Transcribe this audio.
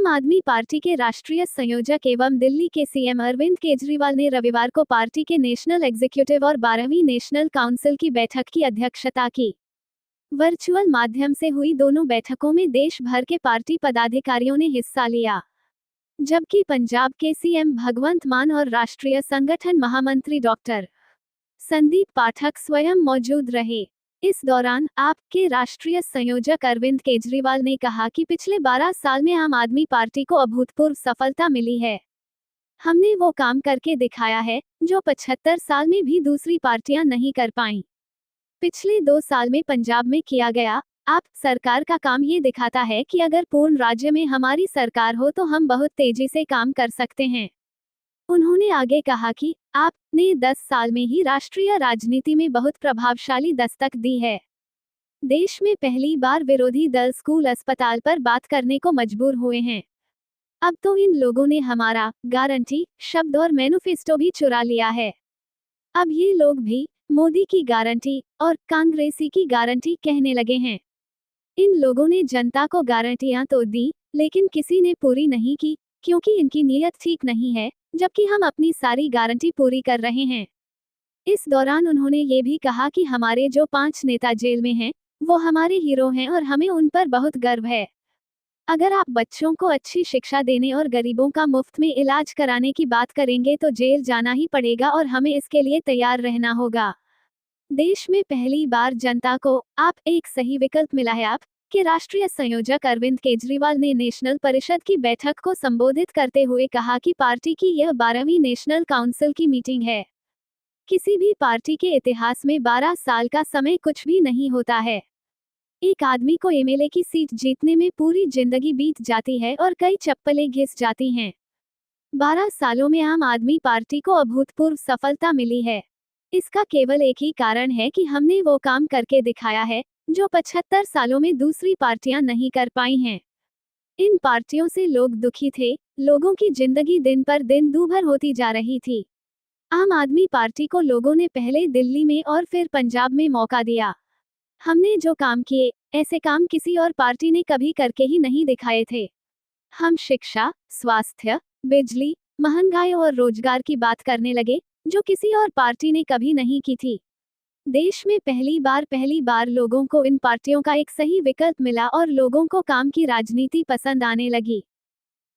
आम आदमी पार्टी के राष्ट्रीय संयोजक एवं दिल्ली के सीएम अरविंद केजरीवाल ने रविवार को पार्टी के नेशनल एग्जीक्यूटिव और 12वीं नेशनल काउंसिल की बैठक की अध्यक्षता की। वर्चुअल माध्यम से हुई दोनों बैठकों में देश भर के पार्टी पदाधिकारियों ने हिस्सा लिया, जबकि पंजाब के सीएम भगवंत मान और राष्ट्रीय संगठन महामंत्री डॉक्टर संदीप पाठक स्वयं मौजूद रहे। इस दौरान आप के राष्ट्रीय संयोजक अरविंद केजरीवाल ने कहा कि पिछले 12 साल में आम आदमी पार्टी को अभूतपूर्व सफलता मिली है। हमने वो काम करके दिखाया है जो 75 साल में भी दूसरी पार्टियां नहीं कर पाईं। पिछले 2 साल में पंजाब में किया गया आप सरकार का काम ये दिखाता है कि अगर पूर्ण राज्य में हमारी सरकार हो तो हम बहुत तेजी से काम कर सकते हैं। उन्होंने आगे कहा कि आपने 10 साल में ही राष्ट्रीय राजनीति में बहुत प्रभावशाली दस्तक दी है। देश में पहली बार विरोधी दल स्कूल अस्पताल पर बात करने को मजबूर हुए हैं। अब तो इन लोगों ने हमारा गारंटी शब्द और मैनिफेस्टो भी चुरा लिया है। अब ये लोग भी मोदी की गारंटी और कांग्रेसी की गारंटी कहने लगे हैं। इन लोगों ने जनता को गारंटियां तो दी, लेकिन किसी ने पूरी नहीं की, क्योंकि इनकी नीयत ठीक नहीं है, जबकि हम अपनी सारी गारंटी पूरी कर रहे हैं। इस दौरान उन्होंने ये भी कहा कि हमारे जो 5 नेता जेल में हैं, वो हमारे हीरो हैं और हमें उन पर बहुत गर्व है। अगर आप बच्चों को अच्छी शिक्षा देने और गरीबों का मुफ्त में इलाज कराने की बात करेंगे तो जेल जाना ही पड़ेगा और हमें इसके लिए तैयार रहना होगा। देश में पहली बार जनता को आप एक सही विकल्प मिला है। आप के राष्ट्रीय संयोजक अरविंद केजरीवाल ने नेशनल परिषद की बैठक को संबोधित करते हुए कहा कि पार्टी की यह 12वीं नेशनल काउंसिल की मीटिंग है। किसी भी पार्टी के इतिहास में 12 साल का समय कुछ भी नहीं होता है। एक आदमी को एमएलए की सीट जीतने में पूरी जिंदगी बीत जाती है और कई चप्पलें घिस जाती हैं। 12 सालों में आम आदमी पार्टी को अभूतपूर्व सफलता मिली है। इसका केवल एक ही कारण है कि हमने वो काम करके दिखाया है जो 75 सालों में दूसरी पार्टियां नहीं कर पाई हैं। इन पार्टियों से लोग दुखी थे, लोगों की जिंदगी दिन पर दिन दूभर होती जा रही थी। आम आदमी पार्टी को लोगों ने पहले दिल्ली में और फिर पंजाब में मौका दिया। हमने जो काम किए, ऐसे काम किसी और पार्टी ने कभी करके ही नहीं दिखाए थे। हम शिक्षा, स्वास्थ्य, बिजली, महंगाई और रोजगार की बात करने लगे, जो किसी और पार्टी ने कभी नहीं की थी। देश में पहली बार लोगों को इन पार्टियों का एक सही विकल्प मिला और लोगों को काम की राजनीति पसंद आने लगी।